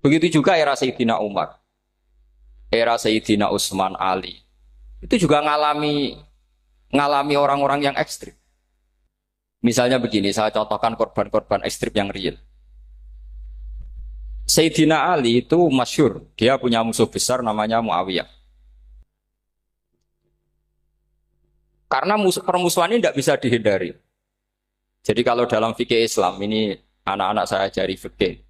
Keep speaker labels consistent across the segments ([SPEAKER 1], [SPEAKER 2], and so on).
[SPEAKER 1] Begitu juga era Sayyidina Umar, era Sayyidina Utsman, Ali. Itu juga ngalami orang-orang yang ekstrim. Misalnya begini, saya contohkan korban-korban ekstrim yang real. Sayyidina Ali itu masyhur, dia punya musuh besar namanya Muawiyah. Karena permusuhan ini tidak bisa dihindari. Jadi kalau dalam fikih Islam, ini anak-anak saya ajari fikih.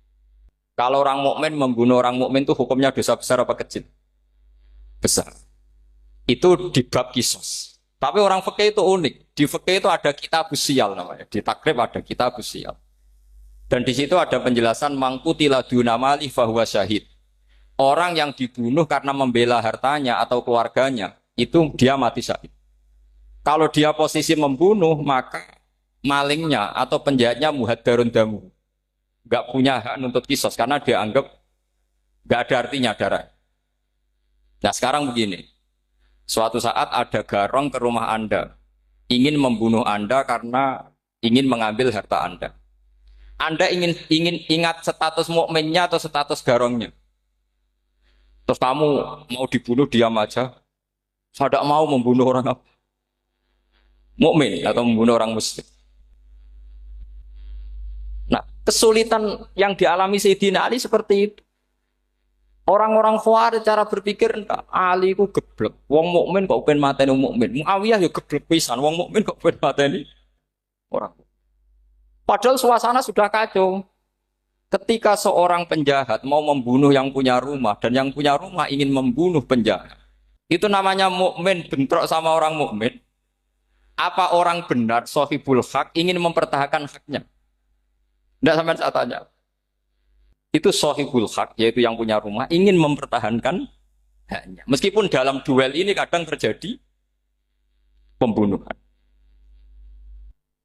[SPEAKER 1] Kalau orang mukmin membunuh orang mukmin itu hukumnya dosa besar apa kecil? Besar. Itu di bab kisos. Tapi orang fikih itu unik. Di fikih itu ada kitab usial namanya. Di takrib ada kitab usial. Dan di situ ada penjelasan mangkutila dunamali fahuwa syahid. Orang yang dibunuh karena membela hartanya atau keluarganya, itu dia mati syahid. Kalau dia posisi membunuh, maka malingnya atau penjahatnya muhaddarun damu. Gak punya hak nuntut kisos karena dia anggap gak ada artinya darah. Nah sekarang begini. Suatu saat ada garong ke rumah Anda. Ingin membunuh Anda karena ingin mengambil harta Anda. Anda ingin ingat status mukminnya atau status garongnya. Terus kamu mau dibunuh diam aja. Saya tidak mau membunuh orang apa? Mukmin atau membunuh orang muslim. Nah, kesulitan yang dialami Sayyidina Ali seperti itu. Orang-orang Khawarij cara berpikir Ali ku geblek. Wong mukmin kok pengen mateni wong mukmin. Muawiyah ya geblek pisan. Wong mukmin kok pengen mateni orang. Padahal suasana sudah kacau. Ketika seorang penjahat mau membunuh yang punya rumah dan yang punya rumah ingin membunuh penjahat. Itu namanya mukmin bentrok sama orang mukmin. Apa orang benar sahibul hak ingin mempertahankan haknya? Tidak sampai saya tanya. Itu sahibul hak, yaitu yang punya rumah, ingin mempertahankan haknya. Meskipun dalam duel ini kadang terjadi pembunuhan.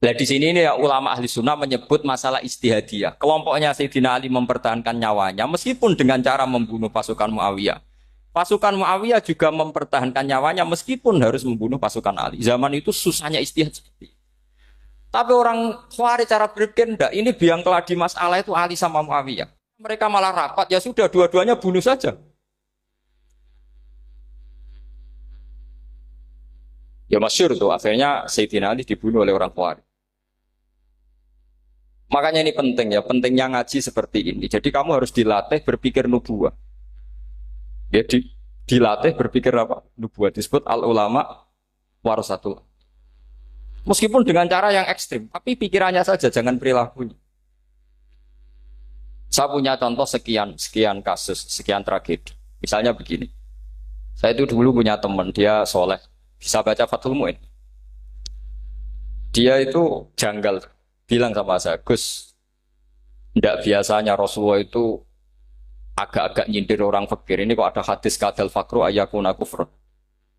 [SPEAKER 1] Nah di sini ini ya, ulama ahli sunnah menyebut masalah istihadiyah. Kelompoknya Sayyidina Ali mempertahankan nyawanya, meskipun dengan cara membunuh pasukan Muawiyah. Pasukan Muawiyah juga mempertahankan nyawanya, meskipun harus membunuh pasukan Ali. Zaman itu susahnya istihad seperti itu. Tapi orang Khawarij cara berpikir enggak, ini biang keladi masalah itu Ali sama Muawiyah. Mereka malah rapat, ya sudah dua-duanya bunuh saja. Ya masyhur tuh, akhirnya Sayyidina Ali dibunuh oleh orang Khawarij. Makanya ini penting ya, pentingnya ngaji seperti ini. Jadi kamu harus dilatih berpikir nubuwah. Ya dilatih berpikir apa? Nubuwah disebut al-ulama warasatul. Meskipun dengan cara yang ekstrim, tapi pikirannya saja, jangan perilakunya. Saya punya contoh sekian kasus, sekian tragedi. Misalnya begini. Saya itu dulu punya teman, dia soleh, bisa baca Fathul Mu'in. Dia itu janggal, bilang sama saya, Gus, tidak biasanya Rasulullah itu agak-agak nyindir orang fakir. Ini kok ada hadis kadal fakru ayakuna kufur.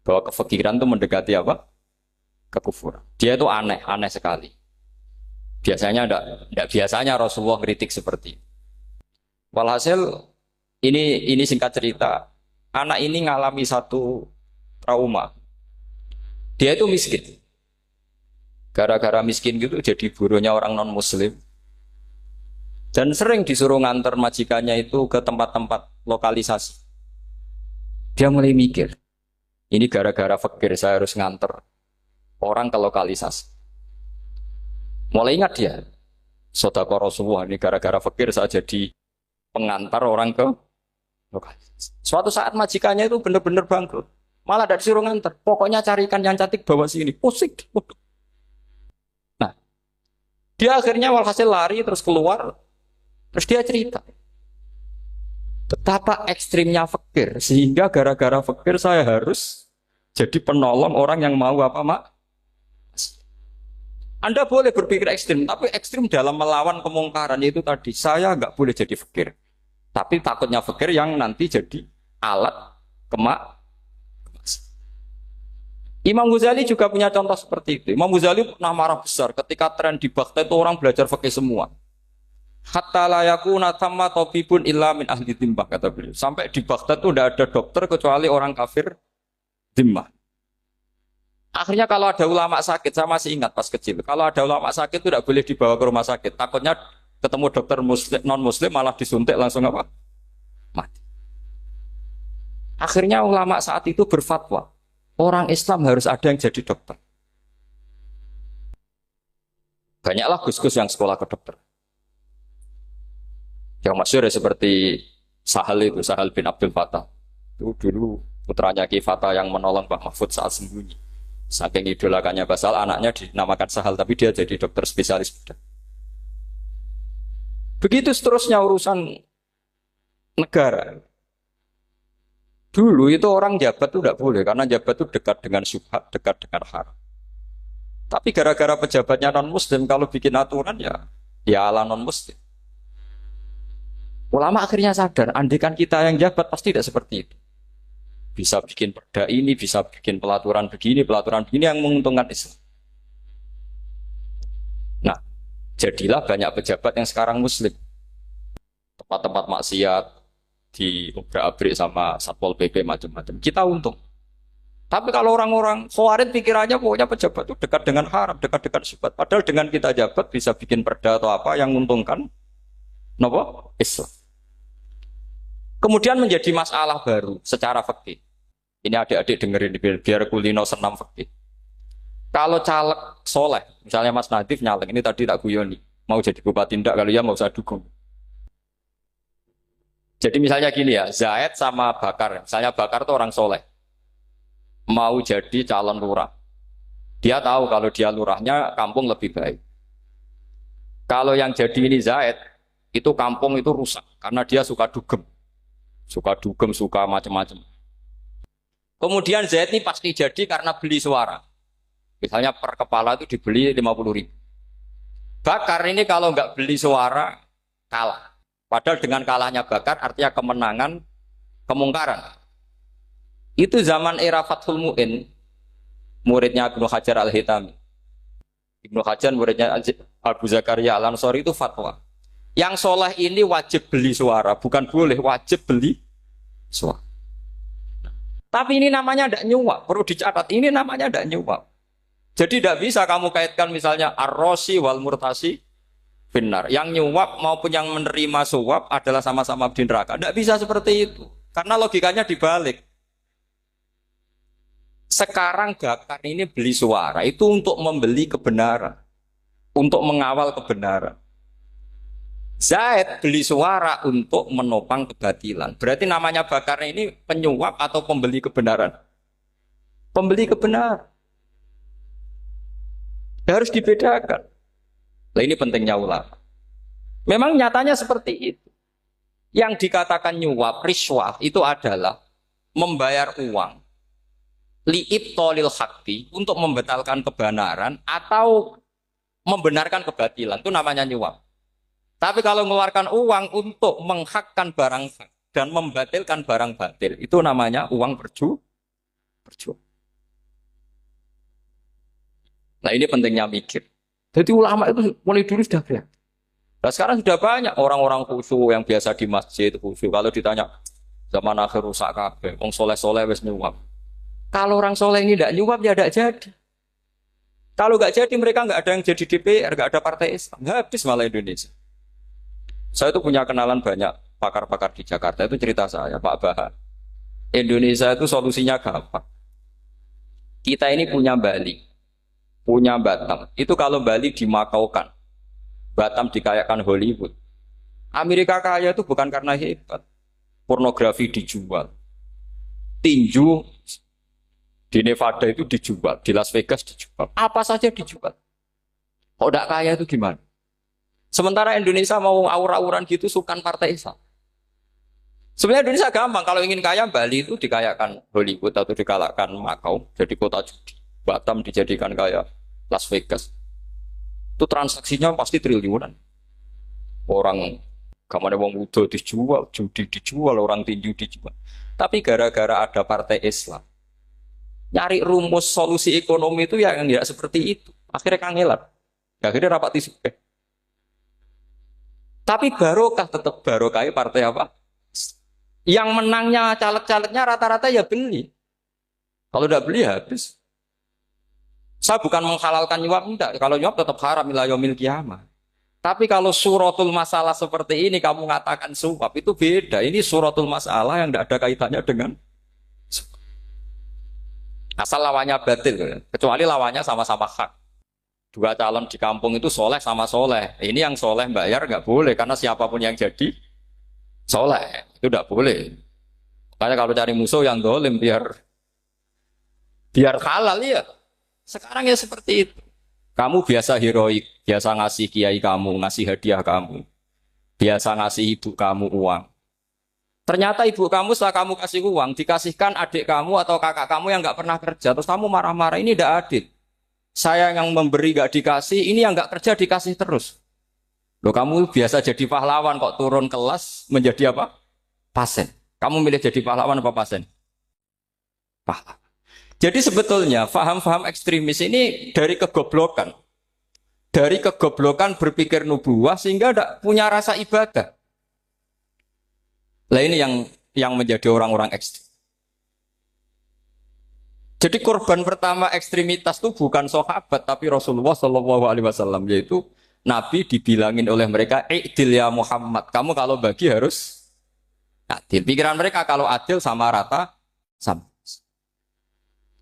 [SPEAKER 1] Bahwa kefakiran itu mendekati apa? Kekufuran. Dia itu aneh sekali. Biasanya tidak biasanya Rasulullah kritik seperti itu. Walhasil ini singkat cerita, anak ini ngalami satu trauma. Dia itu miskin. Gara-gara miskin gitu jadi buruhnya orang non-muslim. Dan sering disuruh nganter majikannya itu ke tempat-tempat lokalisasi. Dia mulai mikir, ini gara-gara fakir saya harus nganter orang ke lokalisasi. Mulai ingat dia, sedekah Rasulullah ini gara-gara fakir saya jadi pengantar orang ke lokalisasi. Suatu saat majikannya itu benar-benar bangkrut. Malah tidak disuruh nganter. Pokoknya carikan yang cantik bawa sini. Pusing. Nah, dia akhirnya walhasil lari terus keluar. Terus dia cerita. Betapa ekstrimnya fakir. Sehingga gara-gara fakir saya harus jadi penolong orang yang mau apa mak? Anda boleh berpikir ekstrim. Tapi ekstrim dalam melawan kemungkaran itu tadi. Saya nggak boleh jadi fakir. Tapi takutnya fakir yang nanti jadi alat kemak. Imam Ghazali juga punya contoh seperti itu. Imam Ghazali pernah marah besar ketika tren di Baghdad itu orang belajar fikih semua. Hatta la yakuna thamma tabibun illa min ahli dhimmah, kata beliau. Sampai di Baghdad itu tidak ada dokter kecuali orang kafir dhimmah. Akhirnya kalau ada ulama sakit, saya masih ingat pas kecil. Kalau ada ulama sakit itu tidak boleh dibawa ke rumah sakit. Takutnya ketemu dokter muslim, non muslim malah disuntik langsung apa? Akhirnya ulama saat itu berfatwa, orang Islam harus ada yang jadi dokter. Banyaklah gus-gus yang sekolah ke dokter. Yang masyhur ya seperti Sahal bin Abdul Fattah. Itu dulu putranya Ki Fatah yang menolong Mbah Mahfud saat sembunyi. Saking idolakannya Basal, anaknya dinamakan Sahal, tapi dia jadi dokter spesialis bedah. Begitu seterusnya urusan negara. Dulu itu orang jabat itu tidak boleh, karena jabat itu dekat dengan syubhat, dekat dengan haram. Tapi gara-gara pejabatnya non-muslim, kalau bikin aturan ya ala non-muslim. Ulama akhirnya sadar, andikan kita yang jabat pasti tidak seperti itu. Bisa bikin perda ini, bisa bikin pelaturan begini yang menguntungkan Islam. Nah, jadilah banyak pejabat yang sekarang muslim. Tempat-tempat maksiat diobrak-abrik sama Satpol PP macam-macam. Kita untung. Tapi kalau orang-orang Khawarij pikirannya pokoknya pejabat itu dekat dengan haram, dekat-dekat syubhat. Padahal dengan kita jabat bisa bikin perda atau apa yang menguntungkan Islam. Kemudian menjadi masalah baru secara fikih. Ini adik-adik dengerin biar kulino senam fikih. Kalau caleg soleh, misalnya Mas Nadif nyalek, ini tadi tak guyoni, mau jadi bupati ndak, kalau ya mau usah dukung. Jadi misalnya gini ya, Zaid sama Bakar, misalnya Bakar itu orang soleh, mau jadi calon lurah. Dia tahu kalau dia lurahnya kampung lebih baik. Kalau yang jadi ini Zaid, itu kampung itu rusak, karena dia suka dugem, suka macam-macam. Kemudian Zaid ini pasti jadi karena beli suara. Misalnya per kepala itu dibeli 50.000. Bakar ini kalau nggak beli suara, kalah. Padahal dengan kalahnya Bakar artinya kemenangan, kemungkaran. Itu zaman era Fathul Mu'in, muridnya Ibnu Hajar Al-Hitami. Ibnu Hajar muridnya Abu Zakaria Al-Ansori itu fatwa. Yang soleh ini wajib beli suara, bukan boleh, wajib beli suara. Tapi ini namanya tidak nyuap, perlu dicatat, ini namanya tidak nyuap. Jadi tidak bisa kamu kaitkan misalnya ar-rosi wal murtasi benar. Yang nyuap maupun yang menerima suap adalah sama-sama di neraka. Tidak bisa seperti itu. Karena logikanya dibalik. Sekarang Bakar ini beli suara itu untuk membeli kebenaran. Untuk mengawal kebenaran. Zaid beli suara untuk menopang kebatilan. Berarti namanya Bakar ini penyuap atau pembeli kebenaran? Pembeli kebenaran. Harus dibedakan. Nah ini pentingnya ulama. Memang nyatanya seperti itu. Yang dikatakan nyuap, riswah itu adalah membayar uang li'ibtolil haqqi untuk membatalkan kebenaran atau membenarkan kebatilan. Itu namanya nyuap. Tapi kalau mengeluarkan uang untuk menghakkan barang hak dan membatalkan barang batil, itu namanya uang perjuangan. Nah ini pentingnya mikir. Jadi ulama itu mulai dulu sudah berat. Nah sekarang sudah banyak orang-orang khusyuk yang biasa di masjid khusyuk. Kalau ditanya zaman akhir rusak kabeh, wong soleh-soleh wis nyuap. Kalau orang soleh ini tidak nyuap ya tidak jadi. Kalau nggak jadi mereka nggak ada yang jadi DPR, nggak ada partai Islam, habis malah Indonesia. Saya itu punya kenalan banyak pakar-pakar di Jakarta, itu cerita saya Pak Bahar. Indonesia itu solusinya gampang. Kita ini punya Bali, punya Batam. Itu kalau Bali dimakaukan, Batam dikayakan Hollywood. Amerika kaya itu bukan karena hebat. Pornografi dijual. Tinju di Nevada itu dijual, di Las Vegas dijual. Apa saja dijual. Kok tidak kaya itu gimana? Sementara Indonesia mau aur-auran gitu sukan partai Islam. Sebenarnya Indonesia gampang. Kalau ingin kaya, Bali itu dikayakan Hollywood atau dikalahkan Makau. Jadi kota judi. Batam dijadikan kaya Las Vegas. Itu transaksinya pasti triliunan. Orang kamane wong udo dijual, judi dijual, orang tinju dijual. Tapi gara-gara ada partai Islam, nyari rumus solusi ekonomi itu yang tidak seperti itu. Akhirnya kangelan. Akhirnya rapat isu. Tapi barokah tetap barokah partai apa? Yang menangnya caleg-calegnya rata-rata ya beli. Kalau tidak beli habis. Saya bukan menghalalkan nyuap, enggak. Kalau nyuap tetap haram ila yaumil qiyamah. Tapi kalau suratul masalah seperti ini kamu mengatakan suap itu beda. Ini suratul masalah yang tidak ada kaitannya dengan Asal lawannya batil, kecuali lawannya sama-sama hak. Dua calon di kampung itu soleh sama soleh. Ini yang soleh bayar nggak boleh karena siapapun yang jadi soleh itu nggak boleh. Makanya kalau cari musuh yang dolim biar halal ya. Sekarang ya seperti itu. Kamu biasa heroik, biasa ngasih kiai kamu, ngasih hadiah kamu, biasa ngasih ibu kamu uang. Ternyata ibu kamu setelah kamu kasih uang, dikasihkan adik kamu atau kakak kamu yang nggak pernah kerja, terus kamu marah-marah, ini tidak adil. Saya yang memberi nggak dikasih, ini yang nggak kerja dikasih terus. Loh kamu biasa jadi pahlawan kok turun kelas menjadi apa? Pasien. Kamu milih jadi pahlawan apa pasien? Pahlawan. Jadi sebetulnya faham-faham ekstremis ini dari kegoblokan. Dari kegoblokan berpikir nubuah sehingga tidak punya rasa ibadah. Lah ini yang menjadi orang-orang ekstrim. Jadi korban pertama ekstremitas itu bukan sahabat tapi Rasulullah Shallallahu Alaihi Wasallam, yaitu Nabi dibilangin oleh mereka, "I'dil ya Muhammad, kamu kalau bagi harus adil." Pikiran mereka kalau adil sama rata sama.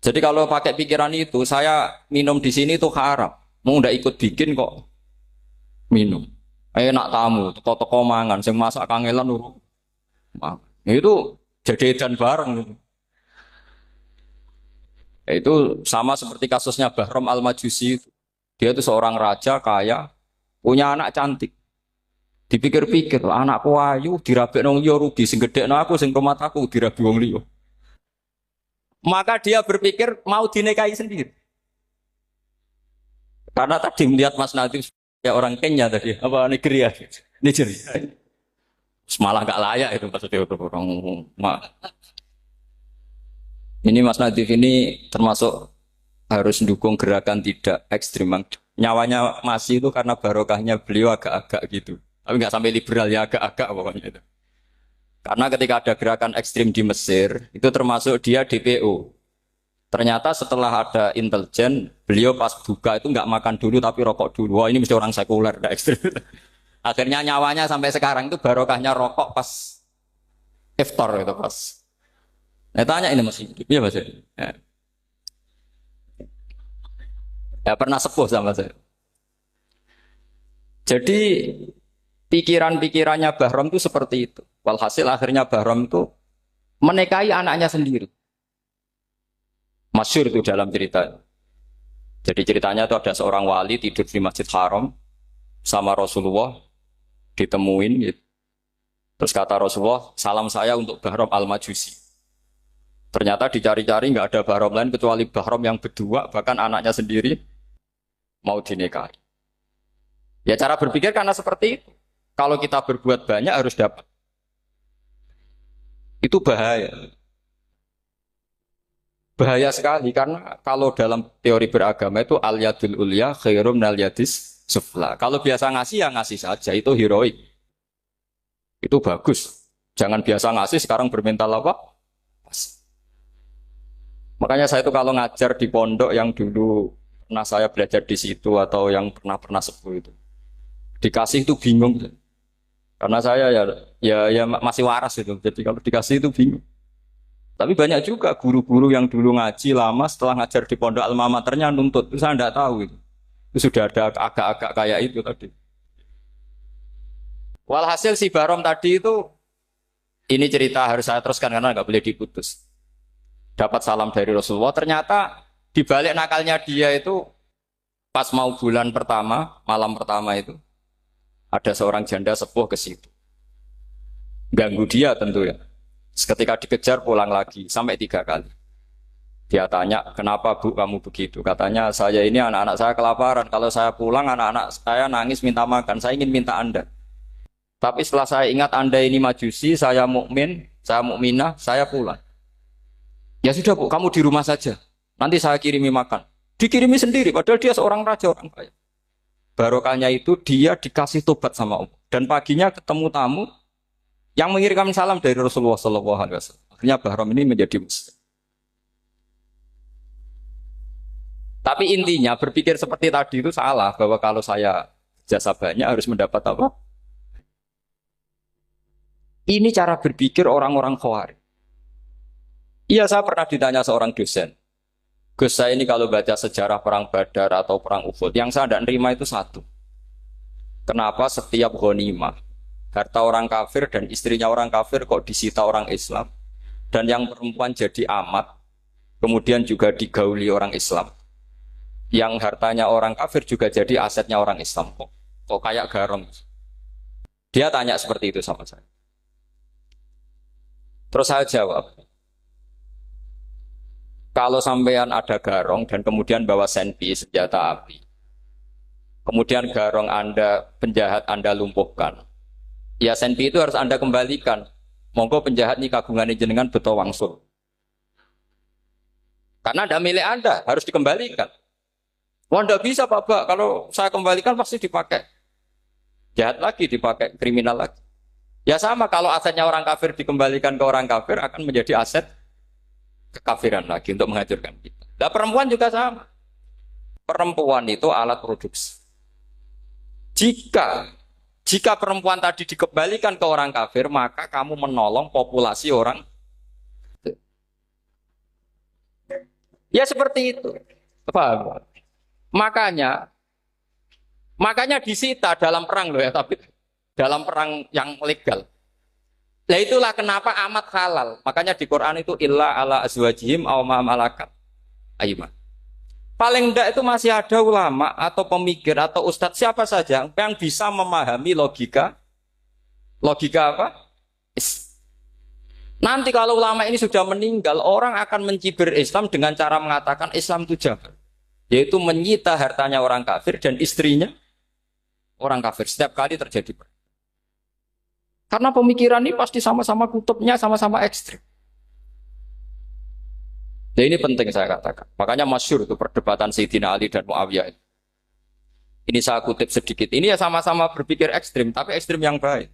[SPEAKER 1] Jadi kalau pakai pikiran itu, saya minum di sini itu haram, mau ndak ikut bikin kok minum. Enak tamu, toko-toko mangan, sing masak kangelan urung. Itu jadi edan bareng. Itu sama seperti kasusnya Bahram Al-Majusi. Dia itu seorang raja kaya, punya anak cantik. Dipikir-pikir, anakku ayu, dirabi nang liya rugi, sing gedhekno aku, sing rumah aku dirabi wong liya. Maka dia berpikir mau dinikahi sendiri. Karena tadi melihat Mas Nadif ya orang Kenya tadi, apa Nigeria? Nigeria. Malah gak layak itu maksudnya untuk orang. Ini Mas Nadif ini termasuk harus mendukung gerakan tidak ekstrim. Nyawanya masih itu karena barokahnya beliau agak-agak gitu. Tapi nggak sampai liberal ya, agak-agak pokoknya itu. Karena ketika ada gerakan ekstrim di Mesir, itu termasuk dia DPO. Ternyata setelah ada intelijen, beliau pas buka itu nggak makan dulu tapi rokok dulu. Wah ini mesti orang sekuler, nggak ekstrim. Akhirnya nyawanya sampai sekarang itu barokahnya rokok pas iftar itu pas. Nah tanya ini masih hidup, ya Mas? Ya. Ya pernah sepuh sama saya. Jadi pikiran-pikirannya Bahram itu seperti itu. Walhasil akhirnya Bahram itu menikahi anaknya sendiri. Masyhur itu dalam cerita. Jadi ceritanya itu ada seorang wali tidur di Masjid Haram sama Rasulullah, ditemuin gitu. Terus kata Rasulullah, salam saya untuk Bahram Al-Majusi. Ternyata dicari-cari nggak ada Bahram lain kecuali Bahram yang berdua, bahkan anaknya sendiri mau dinikahi. Ya cara berpikir karena seperti itu. Kalau kita berbuat banyak harus dapat. Itu bahaya. Bahaya sekali karena kalau dalam teori beragama itu al-yadul ulya khairum minal yadis sufla. Kalau biasa ngasih ya ngasih saja, itu heroik. Itu bagus. Jangan biasa ngasih sekarang bermental apa? Makanya saya itu kalau ngajar di pondok yang dulu pernah saya belajar di situ atau yang pernah sepuh itu, dikasih itu bingung. Karena saya ya masih waras itu. Jadi kalau dikasih itu bingung. Tapi banyak juga guru-guru yang dulu ngaji lama setelah ngajar di pondok alma maternya nuntut. Itu saya tidak tahu itu. Itu sudah ada agak-agak kayak itu tadi. Walhasil si Barom tadi itu, ini cerita harus saya teruskan karena nggak boleh diputus. Dapat salam dari Rasulullah. Ternyata di balik nakalnya dia itu pas mau bulan pertama, malam pertama itu ada seorang janda sepuh ke situ. Ganggu dia tentu ya. Ketika dikejar pulang lagi sampai 3 kali. Dia tanya, kenapa Bu kamu begitu? Katanya, saya ini anak-anak saya kelaparan. Kalau saya pulang anak-anak saya nangis minta makan. Saya ingin minta Anda. Tapi setelah saya ingat Anda ini majusi, saya mukmin, saya mukminah, saya pulang. Ya sudah Bu, kamu di rumah saja. Nanti saya kirimi makan. Dikirimi sendiri, padahal dia seorang raja, orang kaya. Barokahnya itu dia dikasih tobat sama Allah. Dan paginya ketemu tamu yang mengirimkan salam dari Rasulullah SAW. Akhirnya Bahram ini menjadi muslim. Tapi intinya berpikir seperti tadi itu salah. Bahwa kalau saya jasa banyak harus mendapat apa? Ini cara berpikir orang-orang Khawarij. Iya, saya pernah ditanya seorang dosen. Gus, saya ini kalau baca sejarah perang Badar atau perang Uhud, yang saya tidak nerima itu satu. Kenapa setiap ghanimah, harta orang kafir dan istrinya orang kafir kok disita orang Islam? Dan yang perempuan jadi amat, kemudian juga digauli orang Islam. Yang hartanya orang kafir juga jadi asetnya orang Islam. Kok kayak garong? Dia tanya seperti itu sama saya. Terus saya jawab, kalau sampean ada garong dan kemudian bawa senpi, senjata api, kemudian garong Anda, penjahat Anda lumpuhkan, ya senpi itu harus Anda kembalikan. Monggo penjahat ini kagungan jenengan beto wangsul. Karena ada milik Anda, harus dikembalikan. Wah, tidak bisa Pak, kalau saya kembalikan pasti dipakai jahat lagi, dipakai kriminal lagi. Ya sama, kalau asetnya orang kafir dikembalikan ke orang kafir akan menjadi aset kekafiran lagi untuk menghancurkan kita. Nah, perempuan juga sama. Perempuan itu alat produksi. Jika perempuan tadi dikembalikan ke orang kafir, maka kamu menolong populasi orang. Ya seperti itu. Paham? Makanya disita dalam perang loh ya, tapi dalam perang yang legal. Nah itulah kenapa amat halal. Makanya di Quran itu illa ala azwajihim aw ma malakat ayman. Paling enggak itu masih ada ulama atau pemikir atau ustadz siapa saja yang bisa memahami logika apa? Nanti kalau ulama ini sudah meninggal, orang akan mencibir Islam dengan cara mengatakan Islam itu jahat, yaitu menyita hartanya orang kafir dan istrinya orang kafir setiap kali terjadi perang. Karena pemikiran ini pasti sama-sama kutubnya, sama-sama ekstrim. Nah ini penting saya katakan. Makanya masyhur itu perdebatan Sayyidina Ali dan Muawiyah. Ini saya kutip sedikit. Ini ya sama-sama berpikir ekstrim, tapi ekstrim yang baik.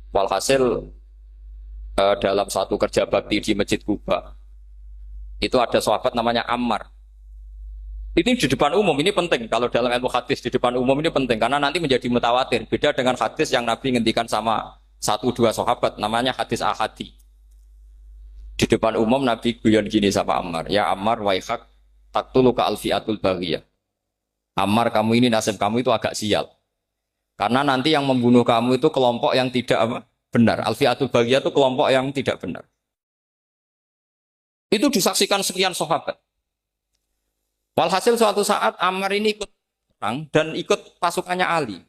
[SPEAKER 1] Walhasil dalam satu kerja bakti di Masjid Kuba, itu ada sahabat namanya Ammar. Ini di depan umum, ini penting. Kalau dalam ilmu hadis di depan umum ini penting karena nanti menjadi mutawatir. Beda dengan hadis yang Nabi ngendikan sama 1-2 sahabat, namanya hadis ahadi. Di depan umum Nabi guyon gini sama Ammar, ya Ammar waihak taktuluka alfiatul baghiyah. Ammar, kamu ini nasib kamu itu agak sial. Karena nanti yang membunuh kamu itu kelompok yang tidak benar. Alfiatul baghiyah itu kelompok yang tidak benar. Itu disaksikan sekian sahabat. Walhasil suatu saat Ammar ini ikut perang dan ikut pasukannya Ali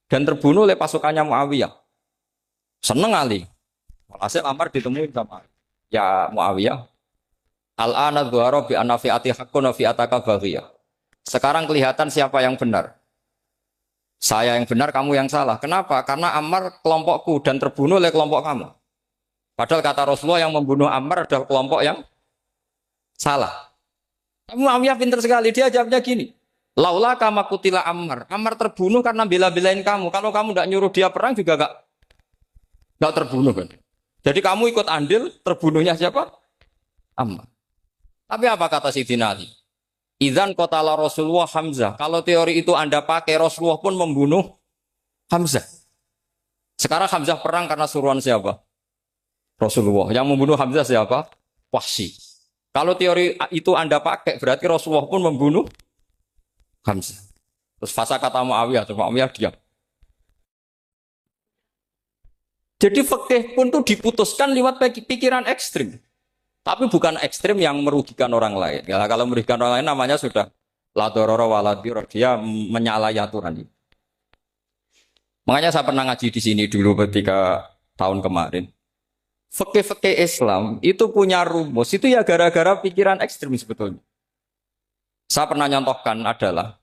[SPEAKER 1] dan terbunuh oleh pasukannya Muawiyah. Seneng Ali. Walhasil Ammar ditemui sama ya Muawiyah. Al-ana dhuhara bi anna fi'ati haqqun wa fi'ataka baghiyah. Sekarang kelihatan siapa yang benar. Saya yang benar, kamu yang salah. Kenapa? Karena Ammar kelompokku dan terbunuh oleh kelompok kamu. Padahal kata Rasulullah yang membunuh Ammar adalah kelompok yang salah. Muawiyah pintar sekali, dia jawabnya gini, laula kama kutila Ammar. Ammar terbunuh karena bela-belain kamu. Kalau kamu tidak nyuruh dia perang juga nggak terbunuh kan. Jadi kamu ikut andil, terbunuhnya siapa? Ammar. Tapi apa kata Sayyidina Ali? Idzan qatala Rasulullah Hamzah. Kalau teori itu Anda pakai, Rasulullah pun membunuh Hamzah. Sekarang Hamzah perang karena suruhan siapa? Rasulullah. Yang membunuh Hamzah siapa? Wahsy. Kalau teori itu Anda pakai, berarti Rasulullah pun membunuh Hamzah. Terus fasa kata Muawiyah, terus Muawiyah diam. Jadi fikih pun itu diputuskan lewat pikiran ekstrim. Tapi bukan ekstrim yang merugikan orang lain. Ya, kalau merugikan orang lain namanya sudah la dororo wa la dirar. Dia menyalahi aturan. Makanya saya pernah ngaji di sini dulu ketika tahun kemarin. Fikih-fikih Islam itu punya rumus, itu ya gara-gara pikiran ekstrim sebetulnya. Saya pernah nyontohkan adalah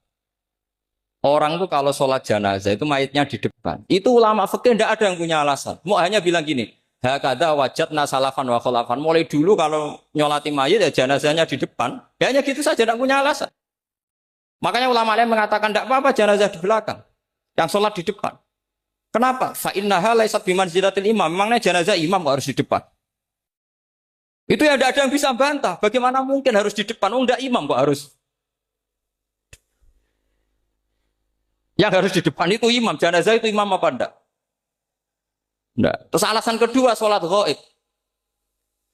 [SPEAKER 1] orang itu kalau sholat jenazah itu mayitnya di depan. Itu ulama fikih tidak ada yang punya alasan. Mau hanya bilang gini, hakadha wajadna salafan wa khalafan. Mulai dulu kalau nyolati mayit ya jenazahnya di depan. Ya hanya gitu saja, tidak punya alasan. Makanya ulama lain mengatakan tidak apa-apa jenazah di belakang, yang sholat di depan. Kenapa? Fa innaha laysat bimanzilatil imam. Memangnya jenazah imam kok harus di depan? Itu ya tidak ada yang bisa bantah. Bagaimana mungkin harus di depan? Oh, enggak imam kok harus. Yang harus di depan itu imam. Jenazah itu imam apa enggak? Enggak. Terus alasan kedua sholat ghaib.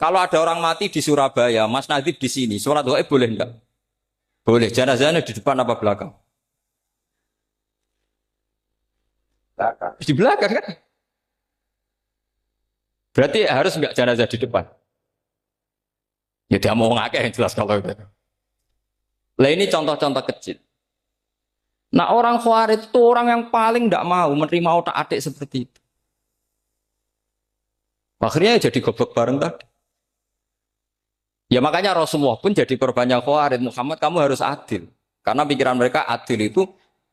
[SPEAKER 1] Kalau ada orang mati di Surabaya, Mas Nadib di sini, sholat gaib boleh enggak? Boleh. Jenazahnya di depan apa belakang? Belakang. Di belakang kan? Berarti harus enggak jenazah di depan? Ya dia mau ngake yang jelas kalau itu. Lah ini contoh-contoh kecil. Nah orang Khawarij itu orang yang paling tidak mau menerima otak-atik seperti itu. Akhirnya jadi goblok bareng tadi. Ya makanya Rasulullah pun jadi korbannya Khawarij. Muhammad kamu harus adil. Karena pikiran mereka adil itu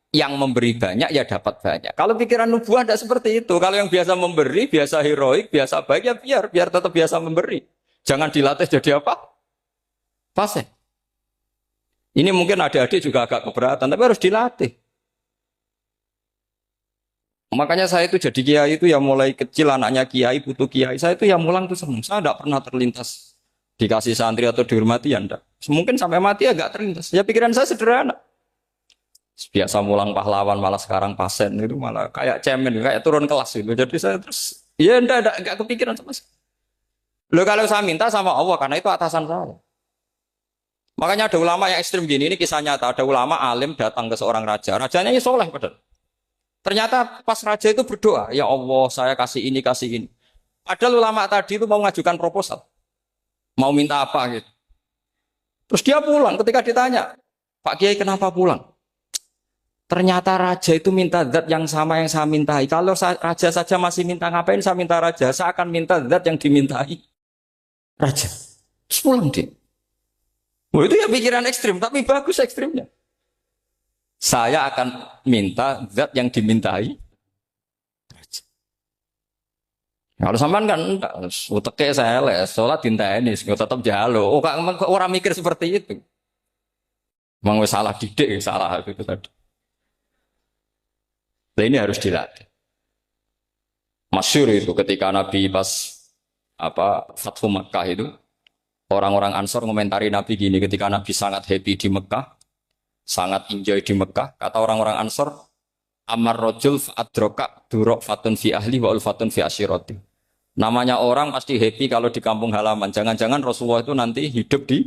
[SPEAKER 1] yang memberi banyak ya dapat banyak. Kalau pikiran nubuah tidak seperti itu. Kalau yang biasa memberi, biasa heroik, biasa baik ya biar tetap biasa memberi. Jangan dilatih jadi apa? Fasih. Ini mungkin adik-adik juga agak keberatan, tapi harus dilatih. Makanya saya itu jadi kiai itu ya mulai kecil anaknya kiai, putu kiai. Saya itu ya mulang tuh senang. Saya tidak pernah terlintas dikasih santri atau dihormati ya enggak. Mungkin sampai mati agak terlintas. Ya pikiran saya sederhana. Biasa mulang pahlawan malah sekarang pasen itu malah kayak cemen, kayak turun kelas gitu. Jadi saya terus ya enggak kepikiran sama sekali. Loh kalau saya minta sama Allah karena itu atasan saya. Makanya ada ulama yang ekstrim gini, ini kisah nyata. Ada ulama alim datang ke seorang raja. Rajanya ini soleh padahal. Ternyata pas raja itu berdoa, ya Allah saya kasih ini, kasih ini. Padahal ulama tadi itu mau mengajukan proposal. Mau minta apa gitu. Terus dia pulang ketika ditanya, Pak Kiai kenapa pulang? Ternyata raja itu minta zat yang sama yang saya mintai. Kalau raja saja masih minta ngapain saya minta raja, saya akan minta zat yang dimintai raja. Terus pulang dia. Wah itu ya pikiran ekstrim, tapi bagus ekstrimnya. Saya akan minta zat yang dimintai. Kalau sampean kan enggak, uteke saya les, sholat dinteni, tetap jalo. Oh, orang mikir seperti itu. Memang salah didik, salah itu tadi. Nah, ini harus dilatih. Masyhur itu ketika Nabi pas Fathu Makkah itu, orang-orang Ansor komentari Nabi gini, ketika Nabi sangat happy di Mekah, sangat enjoy di Mekah, kata orang-orang Ansor, Amar rojul adroka durok fatun fi ahli wa ulfatun fi asyiroti. Namanya orang pasti happy kalau di kampung halaman. Jangan-jangan Rasulullah itu nanti hidup di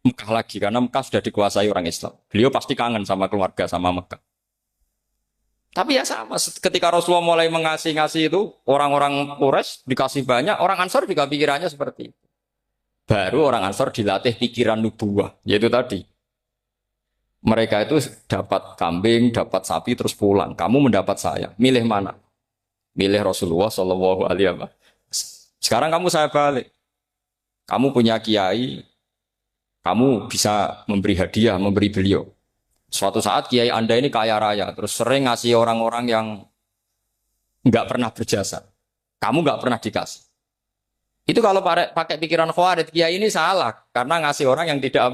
[SPEAKER 1] Mekah lagi, karena Mekah sudah dikuasai orang Islam. Beliau pasti kangen sama keluarga, sama Mekah. Tapi ya sama, ketika Rasulullah mulai ngasih itu, orang-orang Quraisy dikasih banyak, orang Ansor juga pikirannya seperti itu. Baru orang Ansor dilatih pikiran nubuwah, yaitu tadi. Mereka itu dapat kambing, dapat sapi, terus pulang. Kamu mendapat saya, milih mana? Milih Rasulullah Shallallahu Alaihi Wasallam. Sekarang kamu saya balik. Kamu punya kiai, kamu bisa memberi hadiah, memberi beliau. Suatu saat kiai Anda ini kaya raya, terus sering ngasih orang-orang yang nggak pernah berjasa. Kamu nggak pernah dikasih. Itu kalau pakai pikiran Khawarij, kiai ini salah karena ngasih orang yang tidak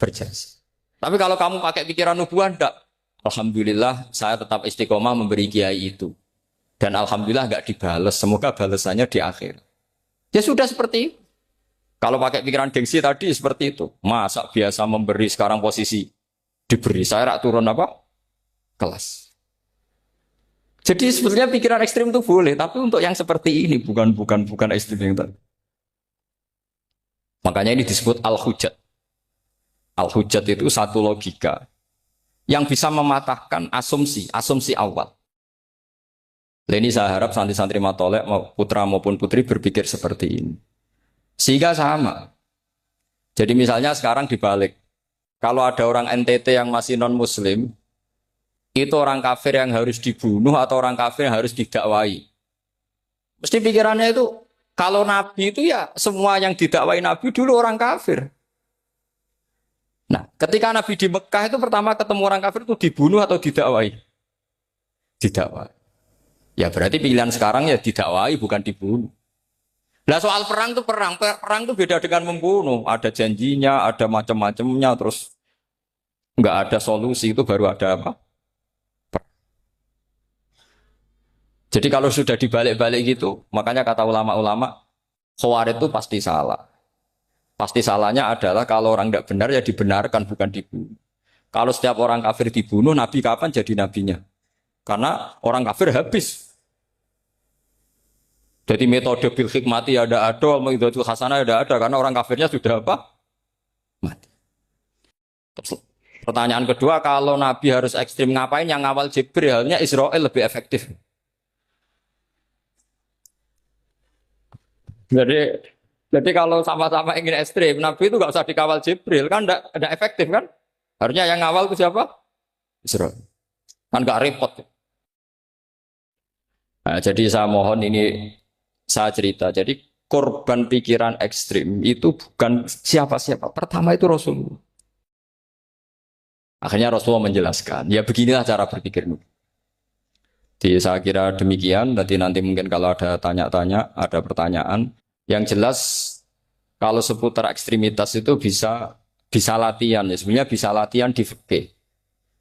[SPEAKER 1] berjasa. Tapi kalau kamu pakai pikiran nubuah, enggak. Alhamdulillah saya tetap istiqomah memberi kiai itu. Dan alhamdulillah enggak dibales. Semoga balasannya di akhir. Ya sudah seperti itu. Kalau pakai pikiran gengsi tadi seperti itu. Masa biasa memberi sekarang posisi diberi. Saya rak turun kelas. Jadi sebetulnya pikiran ekstrim itu boleh. Tapi untuk yang seperti ini bukan ekstrim yang tadi. Makanya ini disebut al-hujjat. Al-hujjat itu satu logika yang bisa mematahkan asumsi awal. Ini saya harap santri-santri matolek, putra maupun putri berpikir seperti ini. Sehingga sama. Jadi misalnya sekarang dibalik. Kalau ada orang NTT yang masih non-muslim, itu orang kafir yang harus dibunuh atau orang kafir yang harus didakwai. Mesti pikirannya itu, kalau Nabi itu ya semua yang didakwai Nabi dulu orang kafir. Nah, ketika Nabi di Mekah itu pertama ketemu orang kafir itu dibunuh atau didakwai? Didakwai. Ya berarti pilihan sekarang ya didakwai bukan dibunuh. Nah soal perang itu perang itu beda dengan membunuh. Ada janjinya, ada macam-macamnya, terus nggak ada solusi itu baru ada apa? Jadi kalau sudah dibalik-balik gitu, makanya kata ulama-ulama, Khawarij itu pasti salah. Pasti salahnya adalah kalau orang tidak benar ya dibenarkan bukan dibunuh. Kalau setiap orang kafir dibunuh, Nabi kapan jadi nabinya? Karena orang kafir habis. Jadi metode bil hikmati ya ada, itu hasanah ya ada, karena orang kafirnya sudah apa? Mati. Terus, pertanyaan kedua, kalau Nabi harus ekstrim ngapain? Yang ngawal Jibril, halnya Israel lebih efektif. Jadi, jadi kalau sama-sama ingin ekstrim, Nabi itu nggak usah dikawal Jibril, kan enggak efektif kan? Harusnya yang ngawal itu siapa? Israel. Kan nggak repot. Nah, jadi saya mohon ini saya cerita. Jadi korban pikiran ekstrim itu bukan siapa-siapa. Pertama itu Rasulullah. Akhirnya Rasulullah menjelaskan, ya beginilah cara berpikir. Jadi saya kira demikian. Nanti mungkin kalau ada tanya-tanya, ada pertanyaan. Yang jelas kalau seputar ekstremitas itu bisa latihan. Ya sebenarnya bisa latihan di fikih.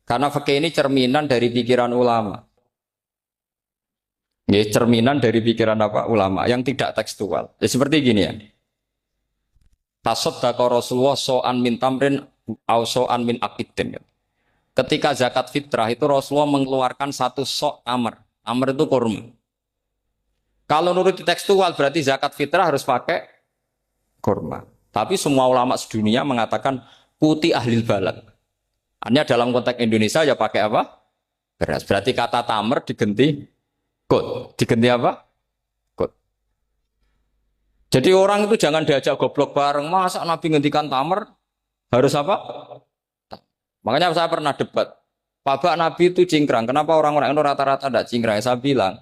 [SPEAKER 1] Karena fikih ini cerminan dari pikiran ulama. Ya, cerminan dari pikiran apa ulama yang tidak tekstual. Ya, seperti gini ya. Tasaddaqa Rasulullah so'an min tamrin au so'an min akidin. Ketika zakat fitrah itu Rasulullah mengeluarkan satu sok tamar. Tamar itu kurma. Kalau menurut tekstual berarti zakat fitrah harus pakai kurma. Tapi semua ulama sedunia mengatakan putih ahlil balad. Hanya dalam konteks Indonesia ya pakai apa? Beras. Berarti kata tamar diganti kut. Diganti apa? Kut. Jadi orang itu jangan diajak goblok bareng. Masa Nabi ngendikan tamar harus apa? Makanya saya pernah debat. Pak Nabi itu cingkrang. Kenapa orang-orang itu rata-rata tidak cingkrang? Saya bilang,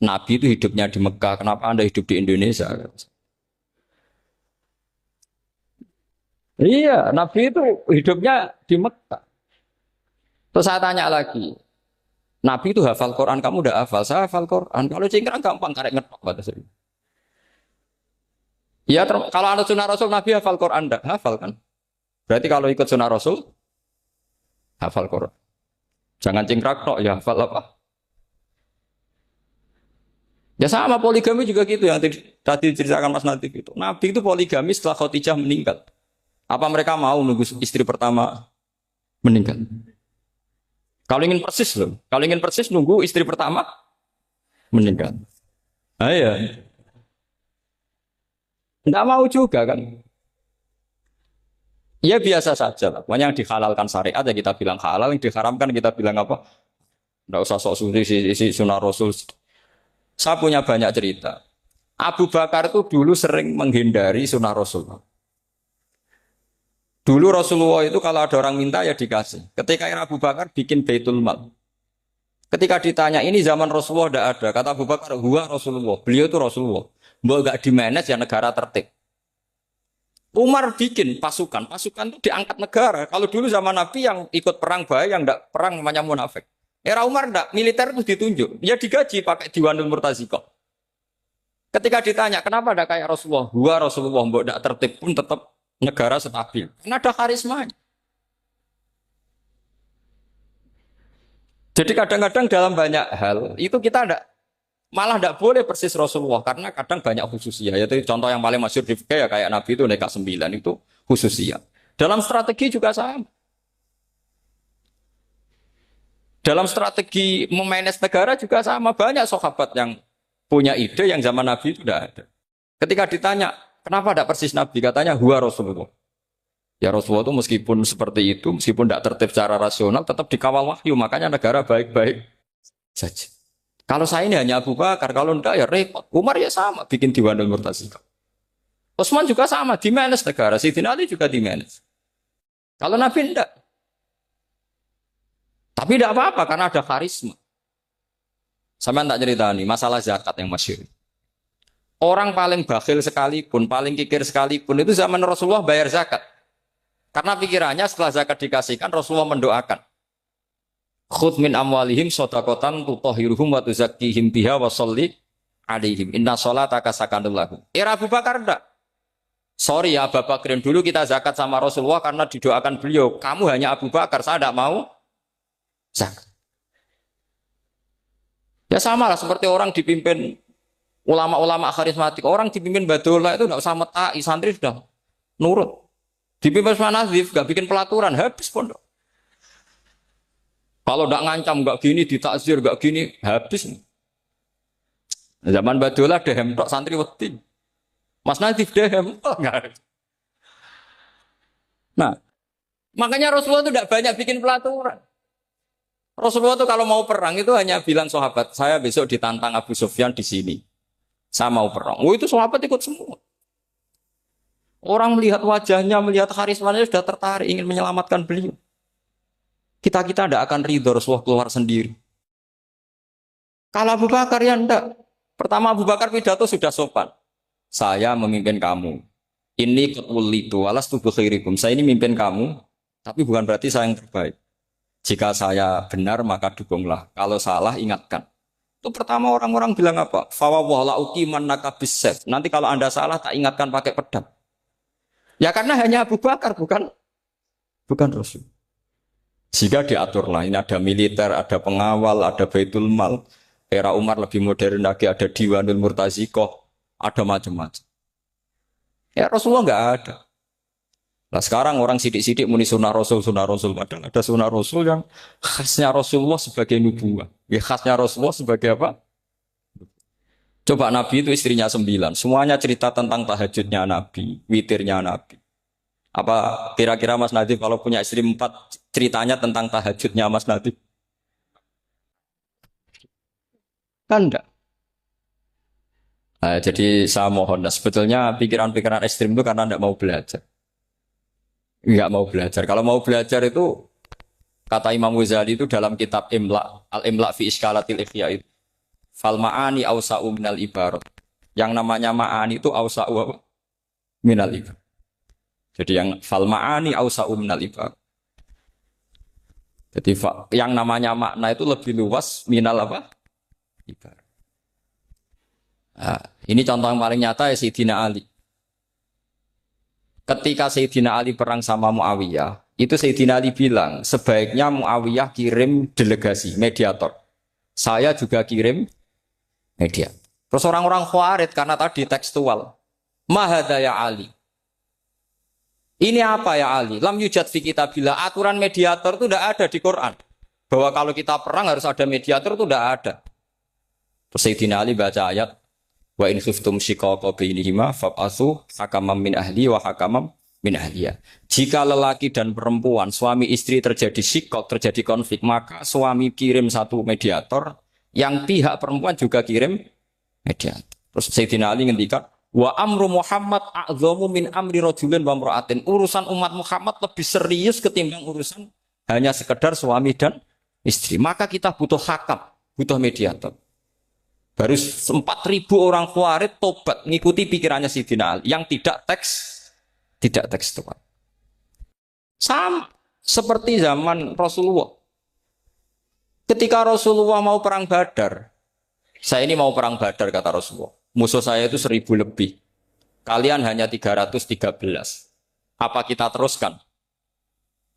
[SPEAKER 1] Nabi itu hidupnya di Mekah. Kenapa Anda hidup di Indonesia? Iya, Nabi itu hidupnya di Mekah. Terus saya tanya lagi, Nabi itu hafal Quran, kamu udah hafal? Saya hafal Quran. Kalau cingkrang gampang, karek ngetok kata saya. Ya, kalau anak sunnah Rasul, Nabi hafal Quran, enggak? Hafal kan? Berarti kalau ikut sunnah Rasul, hafal Quran. Jangan cingkrak tok, ya hafal apa? Ya sama poligami juga gitu yang tadi diceritakan Mas Natif itu. Nabi itu poligami setelah Khadijah meninggal. Apa mereka mau nunggu istri pertama meninggal? Kalau ingin persis loh. Kalau ingin persis nunggu istri pertama meninggal. Ah iya. Enggak mau juga kan. Ya biasa saja lah. Pokoknya yang dihalalkan syariat ya kita bilang halal, yang diharamkan kita bilang apa? Enggak usah sok suci si sunnah Rasul. Saya punya banyak cerita. Abu Bakar itu dulu sering menghindari sunnah Rasul. Dulu Rasulullah itu kalau ada orang minta ya dikasih. Ketika Abu Bakar bikin Baitul Mal. Ketika ditanya ini zaman Rasulullah tidak ada. Kata Abu Bakar, huwa Rasulullah. Beliau itu Rasulullah. Mbak gak dimanage ya negara tertib. Umar bikin pasukan. Pasukan itu diangkat negara. Kalau dulu zaman Nabi yang ikut perang bahaya, yang tidak perang namanya munafik. Era Umar tidak, militer itu ditunjuk. Dia digaji pakai Diwanul Murtazikoh. Ketika ditanya, kenapa tidak kayak Rasulullah? Huwa Rasulullah, mbak tidak tertib pun tetap negara stabil. Karena ada karisma. Jadi kadang-kadang dalam banyak hal itu kita malah tidak boleh persis Rasulullah karena kadang banyak khususnya. Yaitu contoh yang paling masyhur di fikih ya kayak Nabi itu Neka 9 itu khususnya. Dalam strategi juga sama. Dalam strategi memanage negara juga sama. Banyak sahabat yang punya ide yang zaman Nabi itu tidak ada. Ketika ditanya, kenapa tidak persis Nabi? Katanya, huwa Rasulullah. Ya Rasulullah itu meskipun seperti itu, meskipun tidak tertib secara rasional, tetap dikawal wahyu. Makanya negara baik-baik saja. Kalau saya ini hanya Abu Bakar, kalau tidak ya repot. Umar ya sama, bikin Diwanul Murtazikoh. Utsman juga sama, di-manage negara. Sayyidina Ali juga di-manage. Kalau Nabi tidak. Tapi tidak apa-apa, karena ada karisma. Sama tak cerita nih, masalah zakat yang masyhur. Orang paling bakhil sekalipun, paling kikir sekalipun, itu zaman Rasulullah bayar zakat. Karena pikirannya setelah zakat dikasihkan, Rasulullah mendoakan. Khudh min amwalihim shadaqatan tutahhiruhum wa tuzakkihim biha wa sholli alaihim. Inna sholataka sakanul lahum. Era Abu Bakar enggak. Sorry ya Abu Bakrin, dulu kita zakat sama Rasulullah karena didoakan beliau. Kamu hanya Abu Bakar, saya tidak mau zakat. Ya sama lah seperti orang dipimpin ulama-ulama karismatik. Orang dipimpin Badullah itu tidak usah metai, santri sudah nurut. Dipimpin Nazif, gak bikin pelaturan, habis pondok. Kalau tidak ngancam, gak gini, ditakzir, gak gini, habis. Zaman Badola dehem tok santri wedi. Mas Nadif dehem. Oh, enggak. Nah, makanya Rasulullah itu tidak banyak bikin pelaturan. Rasulullah itu kalau mau perang itu hanya bilang sahabat, saya besok ditantang Abu Sufyan di sini. Saya mau perang. Oh itu sahabat ikut semua. Orang melihat wajahnya, melihat karismanya sudah tertarik ingin menyelamatkan beliau. Kita tidak akan ridho Rasulullah keluar sendiri. Kalau Abu Bakar ya enggak. Pertama Abu Bakar pidato sudah sopan. Saya memimpin kamu. Ini ketulitu alas tubuh khairikum. Saya ini memimpin kamu, tapi bukan berarti saya yang terbaik. Jika saya benar maka dukunglah. Kalau salah ingatkan. Itu pertama orang-orang bilang apa? Fawwala uqiman nakabisef. Nanti kalau Anda salah tak ingatkan pakai pedang. Ya karena hanya Abu Bakar bukan Rasul. Jika diaturlah ini ada militer, ada pengawal, ada Baitul Mal. Era Umar lebih modern lagi ada Diwanul Murtazikoh, ada macam-macam. Ya Rasulullah enggak ada. Nah sekarang orang sidik-sidik muni sunnah Rasul. Padahal ada sunnah Rasul yang khasnya Rasulullah sebagai nubuwah. Ya khasnya Rasulullah sebagai apa? Coba Nabi itu istrinya 9. Semuanya cerita tentang tahajudnya Nabi, witirnya Nabi. Apa kira-kira Mas Nadif kalau punya istri 4 ceritanya tentang tahajudnya Mas Nadif? Kan enggak. Nah, jadi saya mohon, nah, sebetulnya pikiran-pikiran ekstrim itu karena enggak mau belajar. Enggak mau belajar. Kalau mau belajar itu kata Imam Ghazali itu dalam kitab Imla, Al-Imla fi Iskalatil Ikhya itu. Fal ma'ani awsa'u minal ibarat. Yang namanya ma'ani itu awsa'u minal ibarat. Jadi yang fal ma'ani awsa'u minal ibarat. Jadi yang namanya makna itu lebih luas minal apa? Ibarat. Nah, ini contoh yang paling nyata ya Sayyidina Ali. Ketika Sayyidina Ali perang sama Muawiyah, itu Sayyidina Ali bilang, sebaiknya Muawiyah kirim delegasi, mediator. Saya juga kirim mediator. Terus orang-orang Khawarij karena tadi tekstual. Mahadha ya Ali. Ini apa ya Ali? Lam yujad fi kitabillah. Aturan mediator itu tidak ada di Quran. Bahwa kalau kita perang harus ada mediator itu tidak ada. Terus Sayyidina Ali baca ayat wa in khiftum shiqaqa bainihima fab'atsu hakaman min ahli wa hakaman min ahliya. Jika lelaki dan perempuan, suami istri terjadi shiqaq, terjadi konflik, maka suami kirim satu mediator, yang pihak perempuan juga kirim mediator. Terus Sayyidina Ali ngendikan wa amru Muhammad a'dhamu min amri rajulin wa imra'atin. Urusan umat Muhammad lebih serius ketimbang urusan hanya sekedar suami dan istri. Maka kita butuh hakam, butuh mediator. Baru 4.000 orang Khawarij tobat ngikuti pikirannya Sayyidina Ali yang tidak tekstual. Sama seperti zaman Rasulullah. Ketika Rasulullah mau perang Badar, saya ini mau perang Badar kata Rasulullah. Musuh saya itu 1.000 lebih. Kalian hanya 313. Apa kita teruskan?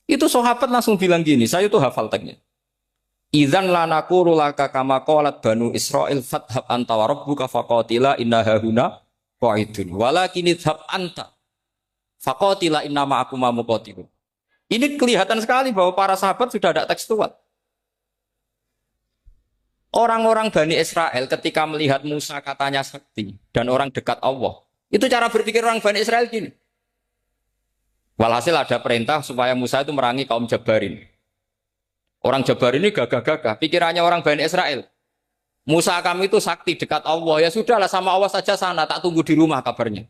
[SPEAKER 1] Itu sahabat langsung bilang gini, saya itu hafal teksnya. Idzan lanaqulu laka kama qalat banu Israil fathab anta wa rabbuka faqatila inna hahuna qaidun walakin idhab anta faqatila inna ma'akum muqatilun. Ini kelihatan sekali bahwa para sahabat sudah ada tekstual. Orang-orang Bani Israel ketika melihat Musa katanya sakti dan orang dekat Allah, itu cara berpikir orang Bani Israel gini. Walhasil ada perintah supaya Musa itu merangi kaum Jabarin. Orang Jabar ini gagah-gagah, pikirannya orang Bani Israel. Musa kami itu sakti dekat Allah, ya sudahlah sama Allah saja sana, tak tunggu di rumah kabarnya.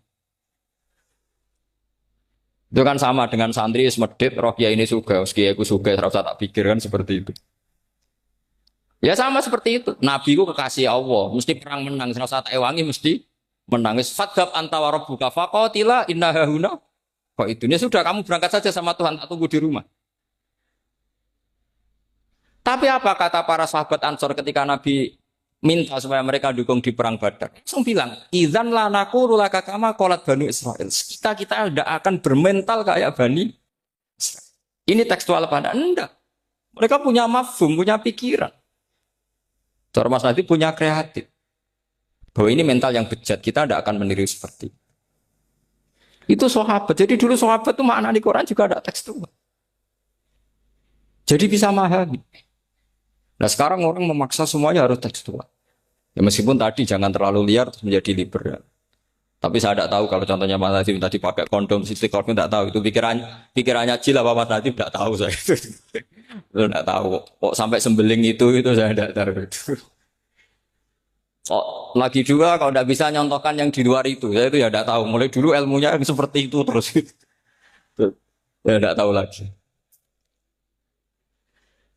[SPEAKER 1] Itu kan sama dengan santri semedit, rohya ini suga, kiaiku suga, harus tak pikirkan seperti itu. Ya sama seperti itu. Nabi ku kekasih Allah, mesti perang menang, serasa tak ewangi mesti menang. Fadhab anta wa rabbuka faqatila inna hahuna. Kok itu? Ya sudah kamu berangkat saja sama Tuhan, tak tunggu di rumah. Tapi apa kata para sahabat Ansor ketika Nabi minta supaya mereka dukung di perang Badar? Langsung bilang, idzan lanaqulu laka kama qalat banu Israil. Kita tidak akan bermental kayak Bani Israil. Ini tekstual pada enggak. Mereka punya mafhum, punya pikiran. Cara Mas Nadif punya kreatif. Bahwa ini mental yang bejat, kita tidak akan meniru seperti itu sahabat. Jadi dulu sahabat itu makna di Quran juga ada tekstual. Jadi bisa memahami. Nah sekarang orang memaksa semuanya harus tekstual. Ya meskipun tadi jangan terlalu liar terus menjadi liberal. Tapi saya tidak tahu kalau contohnya Mas Nadiem tadi pakai kondom istiqomah tidak tahu itu pikirannya Jil apa Mas Nadiem tidak tahu saya itu tidak tahu kok sampai sembeling itu saya tidak tahu itu. Oh, lagi juga kalau tidak bisa nyontohkan yang di luar itu saya itu ya tidak tahu mulai dulu ilmunya yang seperti itu terus ya tidak tahu lagi.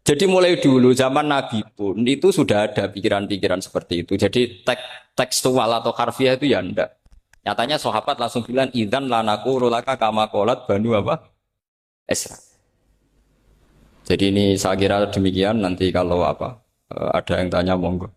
[SPEAKER 1] Jadi mulai dulu zaman Nabi pun itu sudah ada pikiran-pikiran seperti itu. Jadi tekstual atau harfiah itu ya enggak. Nyatanya sahabat langsung bilang idzan lanaku rulaka kama qalat banu apa? Esra. Jadi ini saya kira demikian nanti kalau apa ada yang tanya monggo.